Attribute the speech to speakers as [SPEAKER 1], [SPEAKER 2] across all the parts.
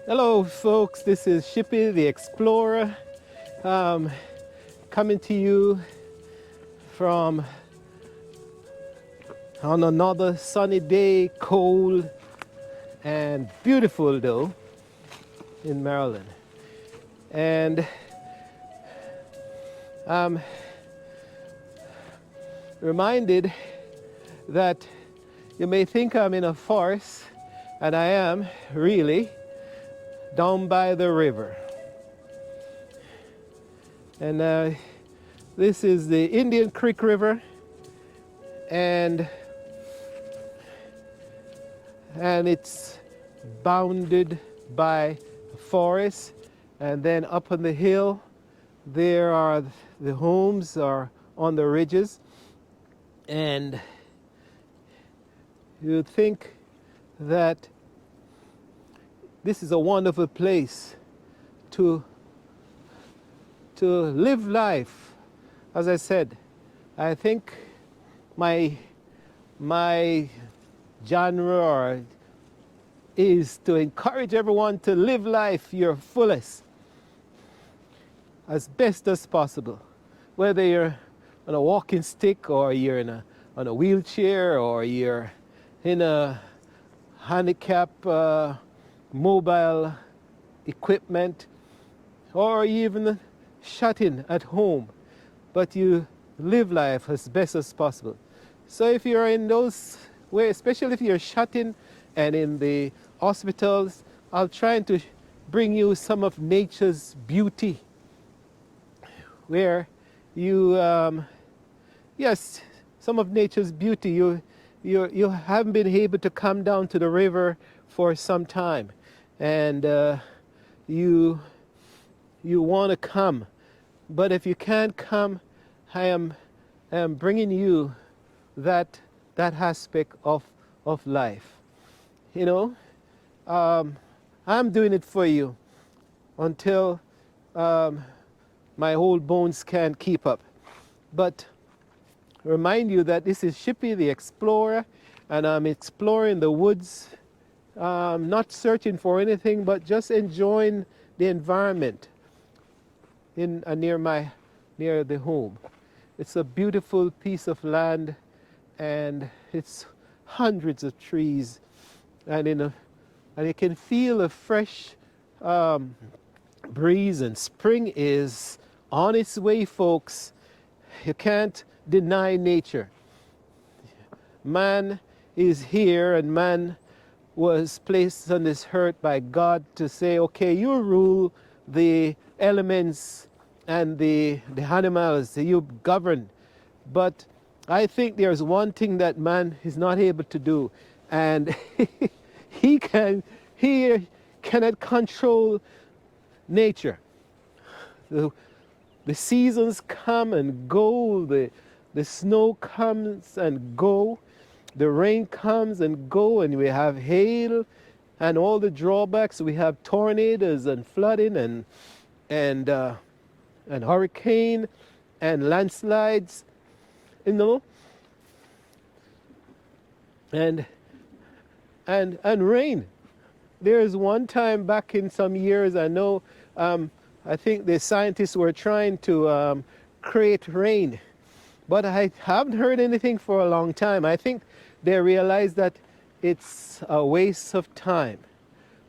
[SPEAKER 1] Hello, folks. This is Shippy the Explorer, um, coming to you from on another sunny day, cold and beautiful though, in Maryland. And I'm reminded that you may think I'm in a forest, and I am really down by the river. And this is the Indian Creek River, and it's bounded by forest, and then up on the hill there are the homes are on the ridges, and you'd think that this is a wonderful place to live life. As I said, I think my genre is to encourage everyone to live life your fullest as best as possible, whether you're on a walking stick or you're on a wheelchair or you're in a handicap mobile equipment, or even shut in at home, but you live life as best as possible. So if you're in those ways, especially if you're shut in and in the hospitals, I'll try to bring you some of nature's beauty, where you, yes, some of nature's beauty. You haven't been able to come down to the river for some time, and you want to come, but if you can't come, I am bringing you that aspect of life. You know, I'm doing it for you until my old bones can't keep up. But remind you that this is Shippy the Explorer, and I'm exploring the woods, not searching for anything, but just enjoying the environment in near the home. It's a beautiful piece of land, and it's hundreds of trees, and you can feel a fresh breeze, and spring is on its way, folks. You can't deny nature. Man is here, and man was placed on this earth by God to say, okay, you rule the elements and the animals, you govern. But I think there's one thing that man is not able to do, and he cannot control nature. The seasons come and go, the snow comes and go, the rain comes and go, and we have hail and all the drawbacks. We have tornadoes and flooding and hurricane and landslides, you know, and rain. There's one time back in some years, I know, I think the scientists were trying to create rain, but I haven't heard anything for a long time. I think they realized that it's a waste of time.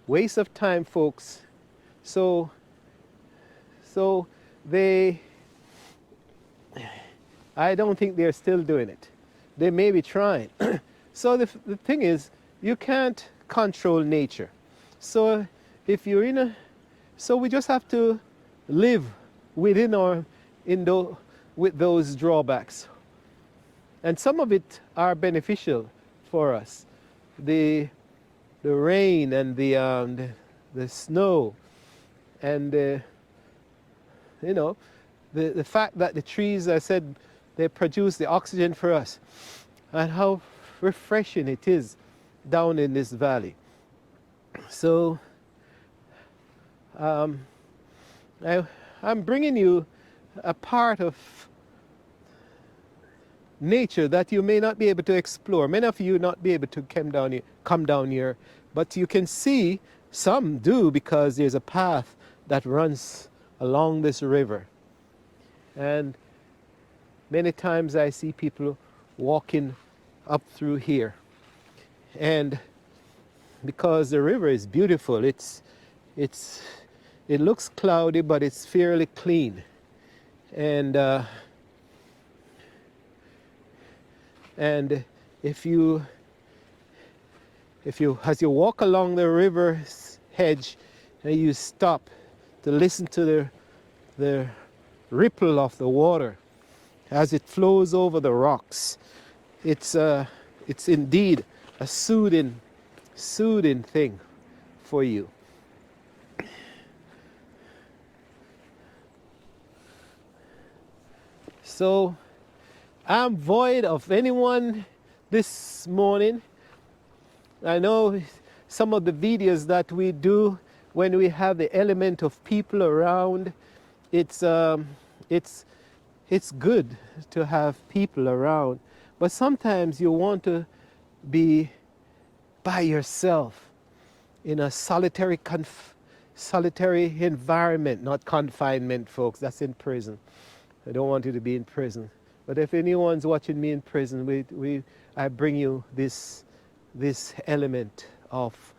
[SPEAKER 1] Waste of time, folks. So I don't think they're still doing it. They may be trying. So the thing is, you can't control nature. So if you're so we just have to live within with those drawbacks. And some of it are beneficial for us. The rain and the snow, and the fact that the trees, I said, they produce the oxygen for us, and how refreshing it is down in this valley. So I'm bringing you a part of nature that you may not be able to explore. Many of you not be able to come down here, but you can see Some do because there's a path that runs along this river. And many times I see people walking up through here. And because the river is beautiful, it's it looks cloudy, but it's fairly clean. And and if you as you walk along the river's hedge and you stop to listen to the ripple of the water as it flows over the rocks, it's indeed a soothing thing for you. So I'm void of anyone this morning. I know some of the videos that we do when we have the element of people around, it's good to have people around, but sometimes you want to be by yourself in a solitary environment, not confinement, folks. That's in prison. I don't want you to be in prison. But if anyone's watching me in prison, I bring you this element of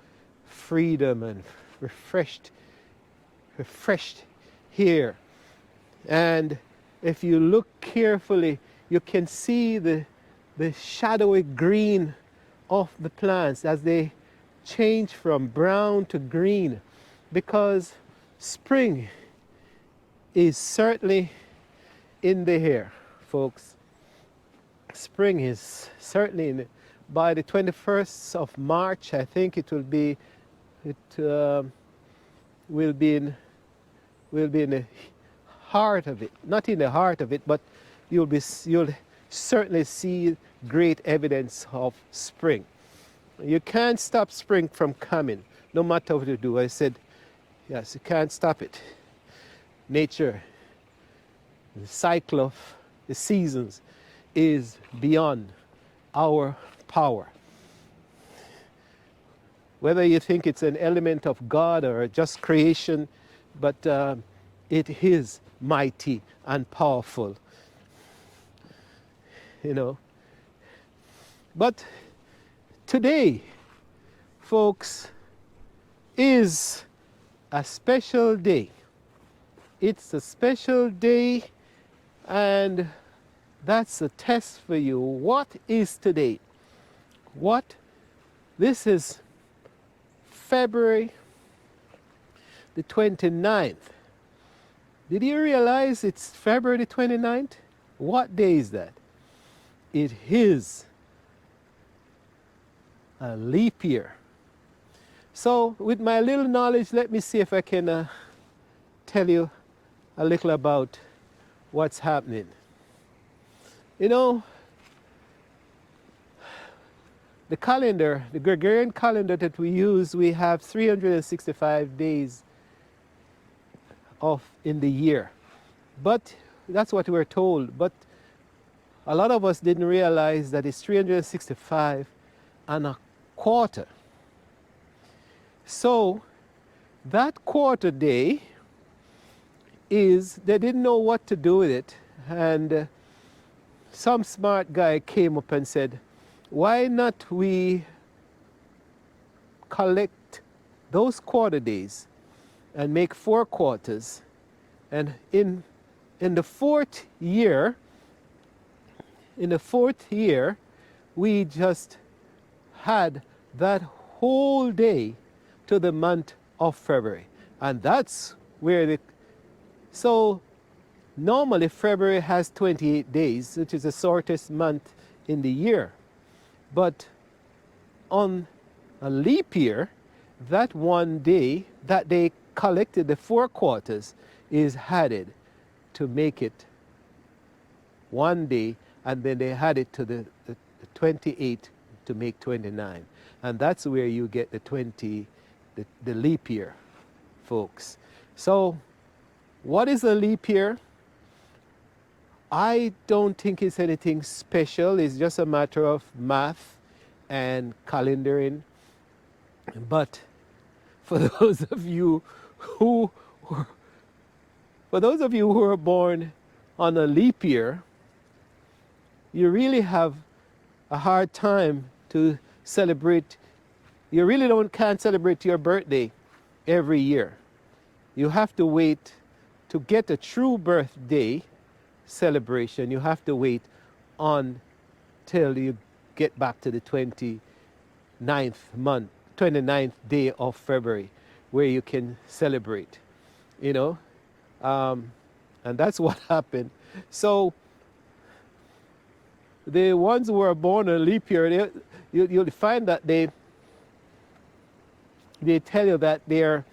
[SPEAKER 1] freedom and refreshed here. And if you look carefully, you can see the shadowy green of the plants as they change from brown to green, because spring is certainly in the air, folks. Spring is certainly in it. By the 21st of March, I think will be in the heart of it. Not in the heart of it, but you'll certainly see great evidence of spring. You can't stop spring from coming, no matter what you do. I said, yes, you can't stop it. Nature, the cycle of the seasons is beyond our power. Whether you think it's an element of God or just creation, but it is mighty and powerful, you know. But today, folks, is a special day. It's a special day, and that's a test for you. What is today? This is February the 29th. Did you realize it's February the 29th? What day is that? It is a leap year. So with my little knowledge, let me see if I can tell you a little about what's happening. You know, the calendar, the Gregorian calendar that we use, we have 365 days in the year. But that's what we're told. But a lot of us didn't realize that it's 365 and a quarter. So that quarter day they didn't know what to do with it. And some smart guy came up and said, why not we collect those quarter days and make 4 quarters, and in the fourth year we just had that whole day to the month of February. And that's where so normally February has 28 days, which is the shortest month in the year. But on a leap year, that they collected the 4 quarters is added to make it one day, and then they added to the 28 to make 29. And that's where you get the leap year, folks. So what is a leap year? I don't think it's anything special. It's just a matter of math and calendaring. But for those of you who, for those of you who are born on a leap year, you really have a hard time to celebrate. You really can't celebrate your birthday every year. You have to wait to get a true birthday celebration. You have to wait until you get back to the 29th day of February, where you can celebrate, you know. And that's what happened. So the ones who are born in a leap year, you'll find that they tell you that they're,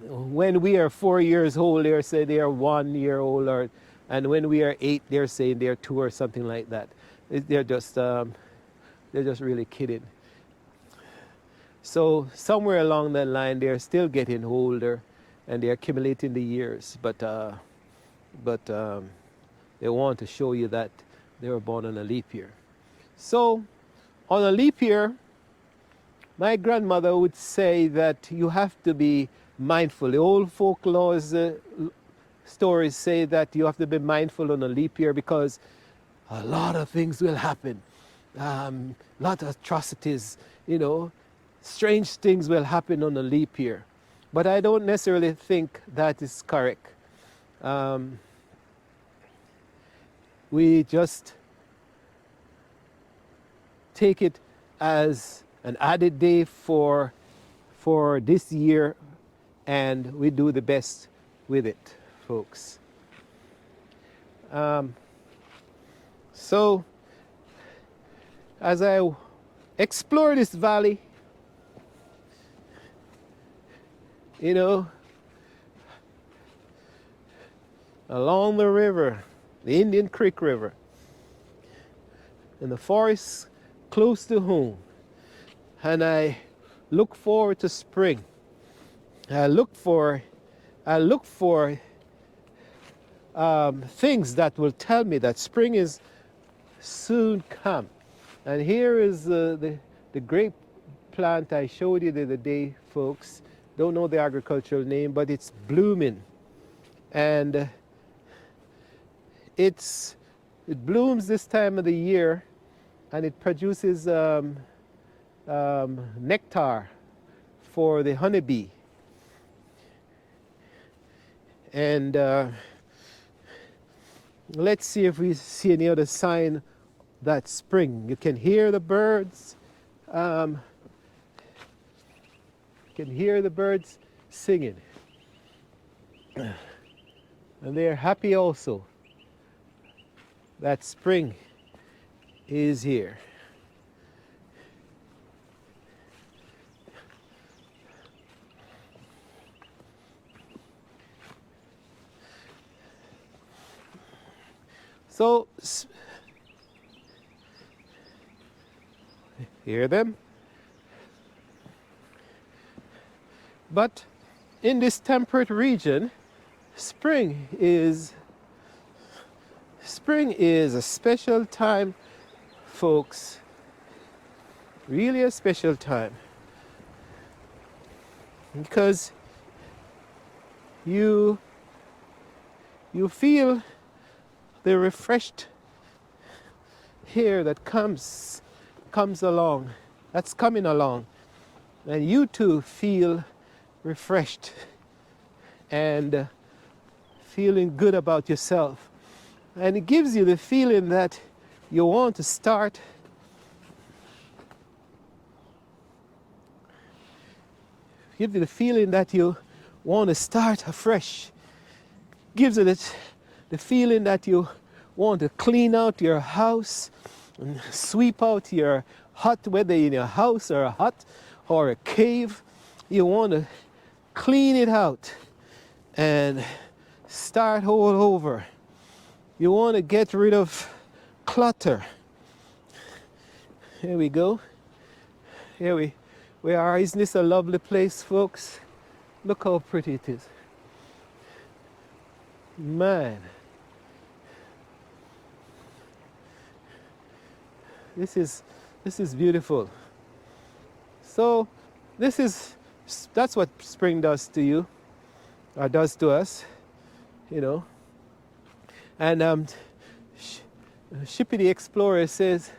[SPEAKER 1] when we are 4 years old, they say they are 1 year old, and when we are 8, they're saying they're 2 or something like that. They're just really kidding. So somewhere along that line, they're still getting older, and they're accumulating the years. But they want to show you that they were born on a leap year. So on a leap year, my grandmother would say that you have to be mindful. The old folklore stories say that you have to be mindful on a leap year because a lot of things will happen. A lot of atrocities, strange things will happen on a leap year. But I don't necessarily think that is correct. We just take it as an added day for this year, and we do the best with it, folks. So as I explore this valley, along the river, the Indian Creek River, in the forest close to home, and I look forward to spring. I look for things that will tell me that spring is soon come. And here is the grape plant I showed you the other day, folks. Don't know the agricultural name, but it's blooming, and it blooms this time of the year, and it produces nectar for the honeybee. And let's see if we see any other sign that spring. You can hear the birds. Singing, and they're happy also that spring is here. So hear them. But in this temperate region, spring is a special time, folks. Really a special time. Because you feel the refreshed air that comes along, that's coming along, and you too feel refreshed and feeling good about yourself, and it gives you the feeling that you want to start afresh. Gives you the feeling that you want to clean out your house and sweep out your hut, whether in your house or a hut or a cave. You want to clean it out and start all over. You want to get rid of clutter. Here we go. Here we are. Isn't this a lovely place, folks? Look how pretty it is. Man. This is beautiful. So this is That's what spring does to you, or does to us, you know. And Shippy the Explorer says,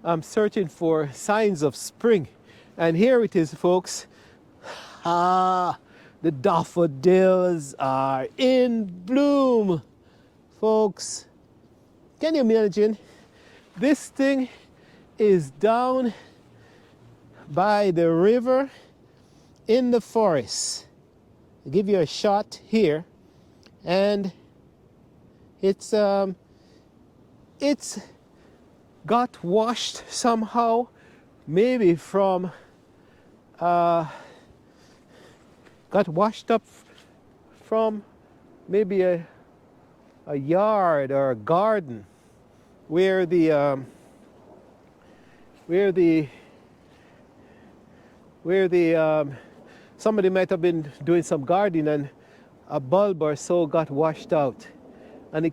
[SPEAKER 1] I'm searching for signs of spring. And here it is, folks. Ah, the daffodils are in bloom, folks. Can you imagine? This thing is down by the river in the forest. I'll give you a shot here, and it's got washed somehow, maybe from got washed up from maybe a yard or a garden where the somebody might have been doing some gardening and a bulb or so got washed out, and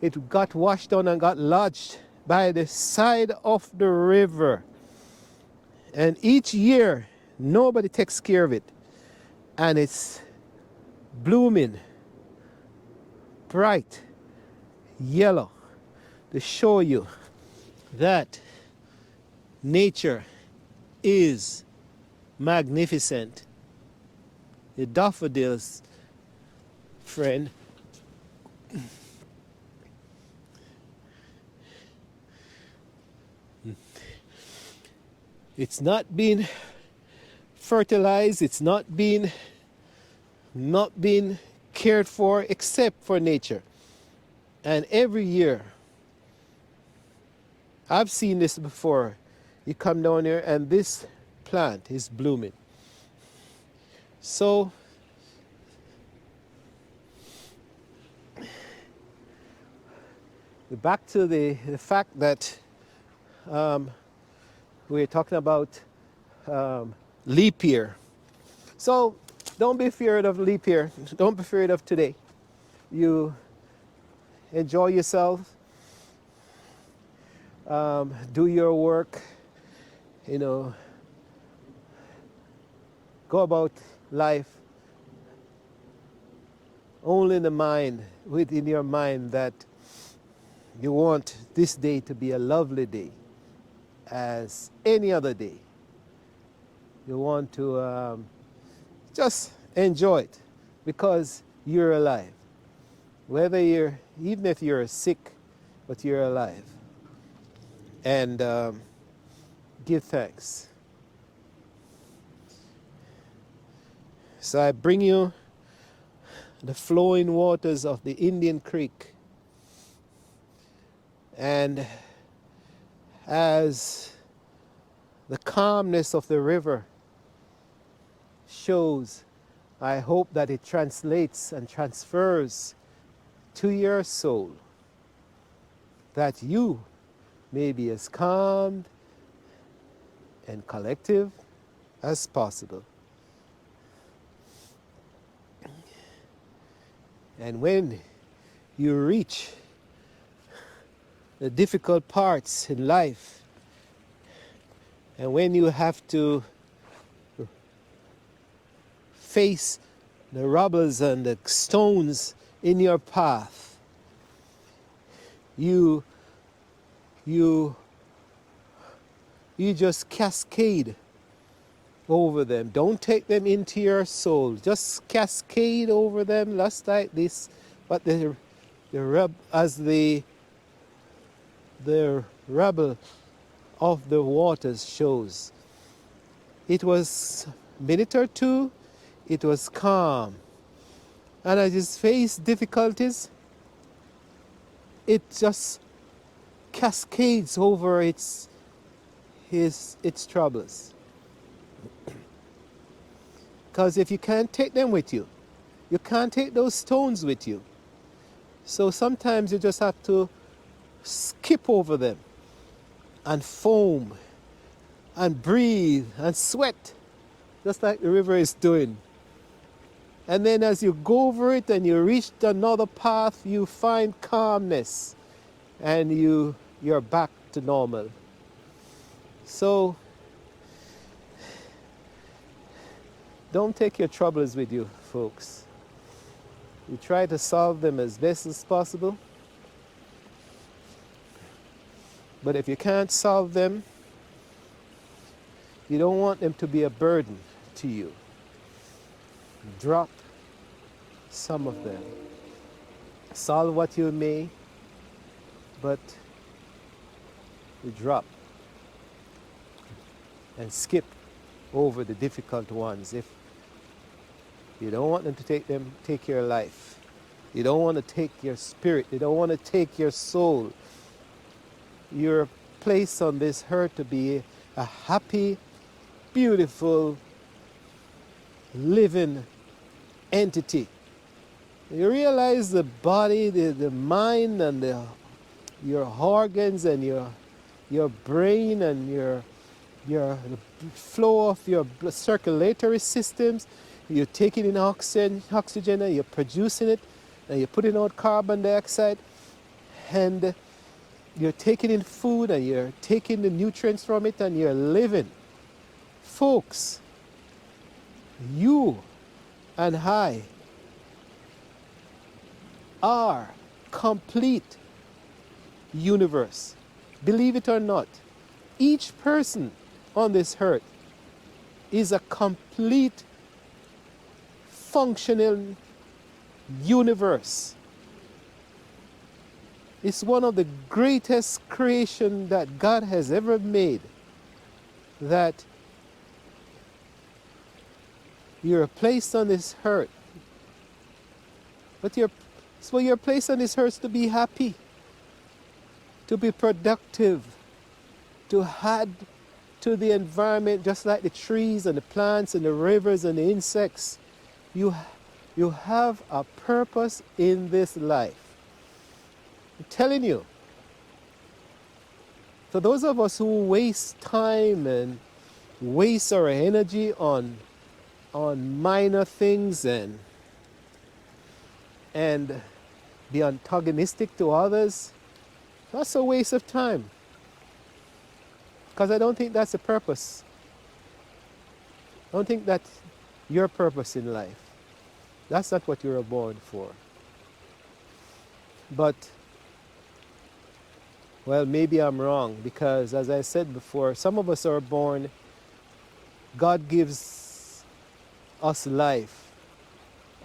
[SPEAKER 1] it got washed down and got lodged by the side of the river. And each year nobody takes care of it, and it's blooming bright yellow to show you that nature is magnificent. The daffodils, friend, it's not been fertilized, it's not been cared for except for nature. And every year, I've seen this before. You come down here and this plant is blooming. So back to the fact that we're talking about leap year. So don't be afraid of leap year. Don't be afraid of today. You enjoy yourself. Do your work. You know, go about life only in the mind, within your mind, that you want this day to be a lovely day as any other day. You want to just enjoy it because you're alive. Whether you're, even if you're sick, but you're alive. And give thanks. So I bring you the flowing waters of the Indian Creek. And as the calmness of the river shows, I hope that it translates and transfers to your soul, that you may be as calm and collective as possible. And when you reach the difficult parts in life, and when you have to face the rubbles and the stones in your path, you just cascade over them. Don't take them into your soul. Just cascade over them, just like this. But as the rubble of the waters shows, it was a minute or two, it was calm. And as it faced difficulties, it just cascades over its troubles. Because if you can't take them with you, you can't take those stones with you. So sometimes you just have to skip over them and foam and breathe and sweat, just like the river is doing. And then as you go over it and you reach another path, you find calmness and you're back to normal. So Don't take your troubles with you, folks. You try to solve them as best as possible, but if you can't solve them, you don't want them to be a burden to you. Drop some of them. Solve what you may, but you drop and skip over the difficult ones. If you don't want them to take your life, you don't want to take your spirit, you don't want to take your soul. You're placed on this earth to be a happy, beautiful, living entity. You realize the body, the mind, and your organs, and your brain, and the flow of your circulatory systems. You're taking in oxygen, and you're producing it, and you're putting out carbon dioxide, and you're taking in food, and you're taking the nutrients from it, and you're living. Folks, you and I are complete universe. Believe it or not, each person on this earth is a complete functional universe. It's one of the greatest creation that God has ever made, that you're placed on this earth. But you're placed on this earth to be happy, to be productive, to add to the environment, just like the trees and the plants and the rivers and the insects. You have a purpose in this life. I'm telling you, for those of us who waste time and waste our energy on minor things and be antagonistic to others, that's a waste of time. Because I don't think that's the purpose. I don't think that's your purpose in life. That's not what you were born for. But, well, maybe I'm wrong, because as I said before, some of us are born, God gives us life.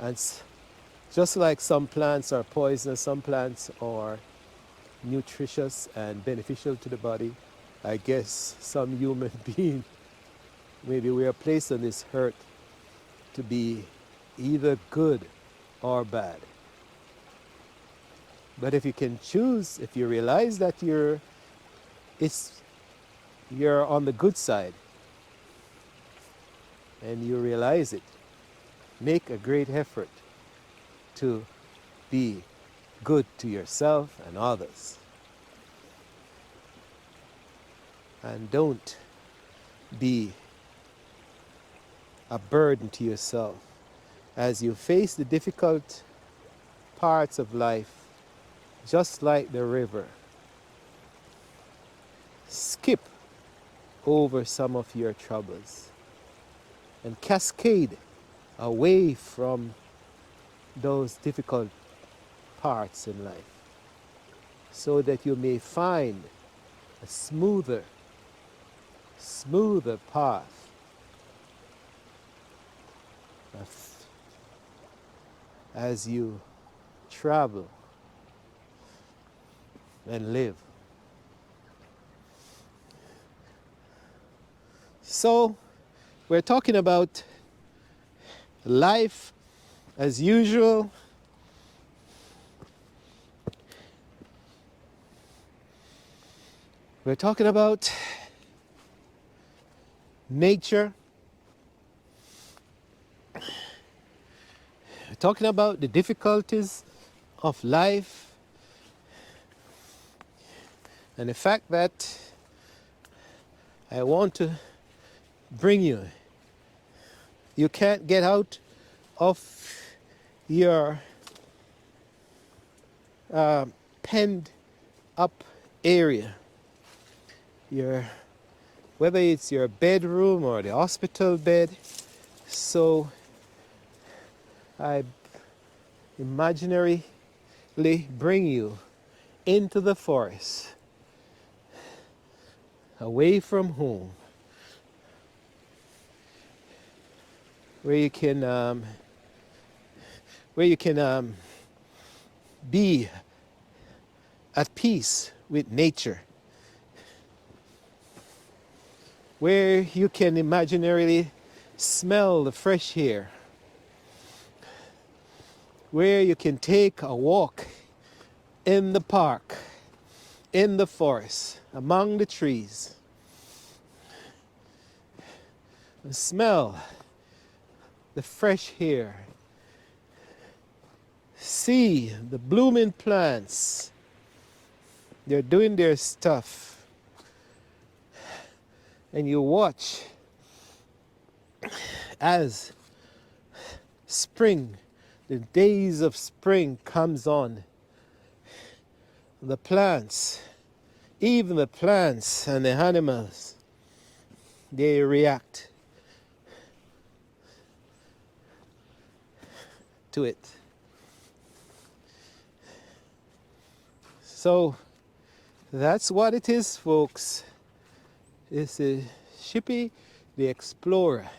[SPEAKER 1] And just like some plants are poisonous, some plants are nutritious and beneficial to the body, I guess some human being, maybe we are placed on this earth to be either good or bad. But if you can choose, if you realize that you're on the good side, and you realize it, make a great effort to be good to yourself and others. And don't be a burden to yourself as you face the difficult parts of life. Just like the river, skip over some of your troubles and cascade away from those difficult parts in life, so that you may find a smoother path as you travel and live. So, we're talking about life as usual. We're talking about nature. We're talking about the difficulties of life. And the fact that I want to bring you can't get out of your penned up area. Whether it's your bedroom or the hospital bed, So I imaginarily bring you into the forest, away from home, where you can be at peace with nature, where you can imaginarily smell the fresh air, where you can take a walk in the park, in the forest, among the trees, and smell the fresh air, see the blooming plants. They're doing their stuff, and you watch as spring, the days of spring comes on. The plants, even the plants and the animals, they react to it. So that's what it is, folks. It's a Shippy the Explorer.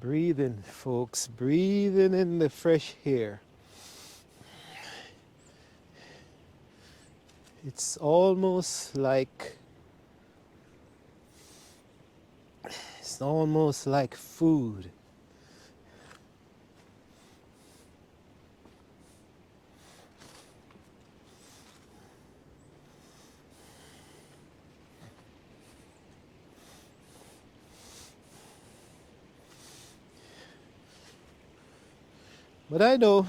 [SPEAKER 1] Breathing, folks, breathing in the fresh air. It's almost like food. But I know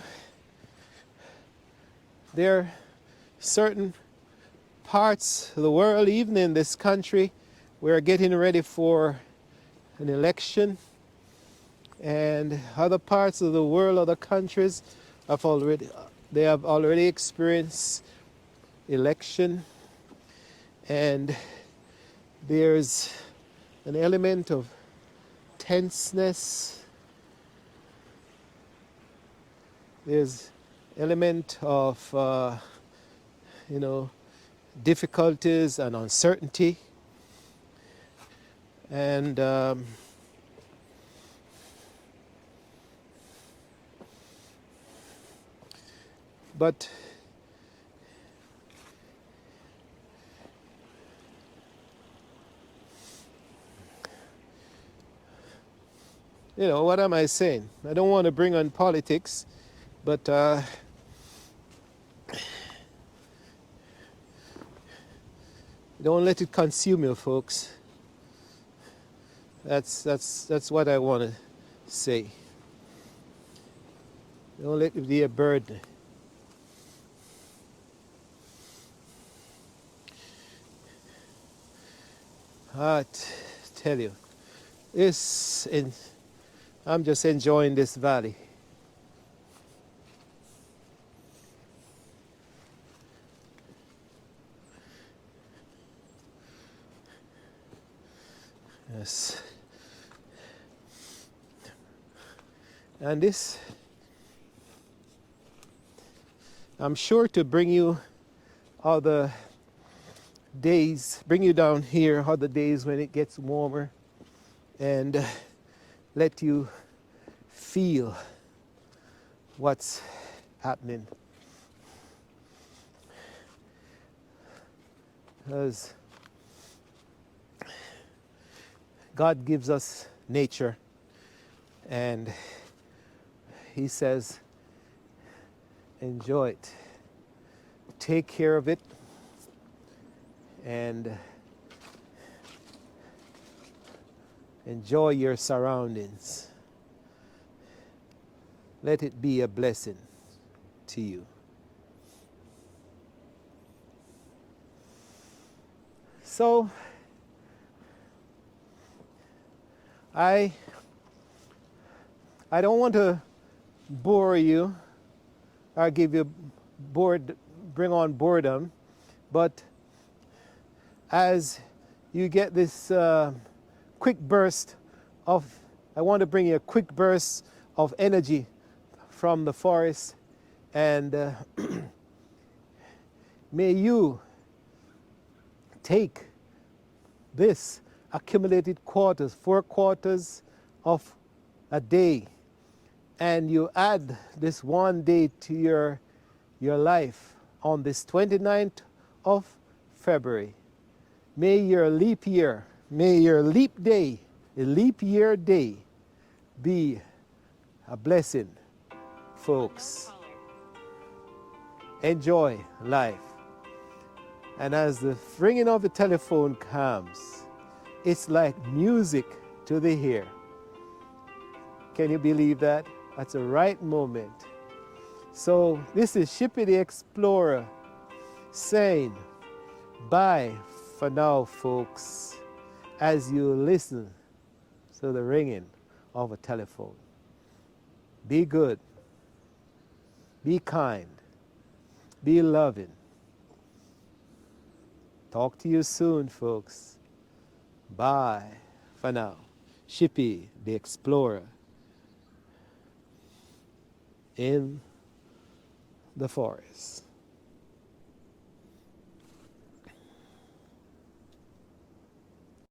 [SPEAKER 1] there are certain parts of the world, even in this country, we're getting ready for an election, and other parts of the world, other countries have already experienced election, and there's an element of tenseness. There's element of difficulties and uncertainty, and but what am I saying? I don't want to bring on politics, but don't let it consume you, folks. That's what I want to say. Don't let it be a burden. I tell you, I'm just enjoying this valley. Yes. And this, I'm sure to bring you other days, bring you down here other days when it gets warmer, and let you feel what's happening. Because God gives us nature, and He says, enjoy it, take care of it, and enjoy your surroundings. Let it be a blessing to you. So I I don't want to bore you or give you bring on boredom, but as you get this quick burst of, I want to bring you a quick burst of energy from the forest, and may you take this accumulated quarters, 4 quarters of a day, and you add this one day to your life on this 29th of February. May your leap year, may your leap day, a leap year day, be a blessing, folks. Enjoy life. And as the ringing of the telephone comes, it's like music to the ear. Can you believe that? That's the right moment. So this is Shippy the Explorer saying bye for now, folks, as you listen to the ringing of a telephone. Be good, be kind, be loving. Talk to you soon, folks. Bye for now. Shippy the Explorer in the forest.